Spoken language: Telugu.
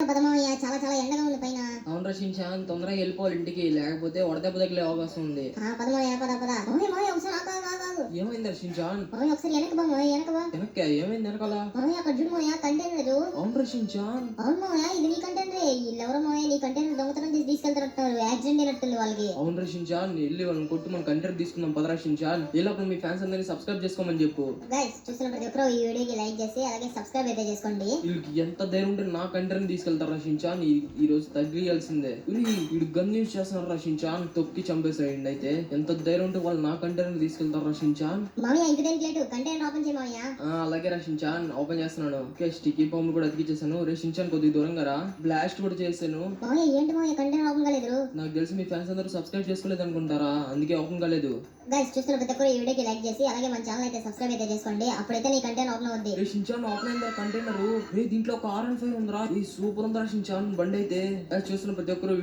పదమయ్య చాలా చాలా ఎండగా ఉంది పైన. అవును రషించాన్, తొందరగా వెళ్ళిపోవాలి ఇంటికి, లేకపోతే వడదెబ్బ తగిలే అవకాశం ఉంది. పదమయ్య పద పద. మామయ్య ఒకసారి ఆగు. ఏమైంది రషించాన్? మామయ్య ఒకసారి వెనక్కి బా మామయ్య, వెనక్కి బా. వెనక్కి ఏమైంది వెనకాల? మామయ్య అక్కడ చూడు మామయ్య, కంటైనర్. అవును రషించాన్. అవును మామయ్య, ఇది నీ కంటైనరే. వీళ్ళెవరో మామయ్య నీ కంటైనర్ దొంగతనం చేసి తీసుకెళ్తారంటారు. యాక్సిడెంట్ అయినట్టుంది వాళ్ళకి. అవును రషించాన్, వెళ్ళి వాళ్ళని కొట్టు మన కంటెంట్ తీసుకుందాం పద రషించాన్. వెళ్ళప్పుడు మీ ఫ్యాన్స్ అందరినీ సబ్స్క్రైబ్ చేసుకోమని చెప్పు. గైస్, చూస్తున్న ప్రతి ఒక్కరు ఈ వీడియోకి లైక్ చేసి అలాగే సబ్స్క్రైబ్ అయితే చేసుకోండి. వీళ్ళకి ఎంత ధైర్యం ఉంటే నా కంటెంట్ తీసుకెళ్తారు రషించాన్. ఈ రోజు తగ్గియాల్సిందే. వీడు గన్ యూజ్ చేస్తున్నారు రషించాన్, తొక్కి చంపేసాయండి. అయితే ఎంత ధైర్యం ఉంటే వాళ్ళు నా కంటెంట్ తీసుకెళ్తారు రషించాన్. మామయ్య ఇంక దేనికి లేటు, కంటైనర్ ఓపెన్ చేయి మామయ్య. అలాగే రషించాన్, ఓపెన్ చేస్తున్నాను. ఓకే, స్టిక్కీ బాంబులు కూడా అతికిచ్చేసాను. రషించాన్ కొద్దిగా దూరంగా రా. బ్లాస్ట్ కూడా చేశాను. మామయ్య ఏంటి మామయ్య కంటైనర్ ఓపెన్ కాలేదు? నాకు తెలిసి మీ ఫ్యాన్స్ అందరూ సబ్స్క్రైబ్ చేసుకోలేదు అనుకుంటారా, అందుకే ఓపెన్ కాలేదు. గైస్, చూస్తున్న ప్రతి ఒక్కరు ఈ వీడియోకి లైక్ చేసి అలాగే మన ఛానల్ అయితే సబ్స్క్రైబ్ అయితే చేసుకోండి. అప్పుడైతే నీ కంటైనర్ ఓపెన్ అవుద్ది. రషించాన్ ఓపెన్ అయిందా కంటైనర్? దీంట్లో ఒక R15 ఉందిరా. సూపర్ ఉందా రషించాన్ బండి అయితే. చూస్తున్న ప్రతి ఒక్కరు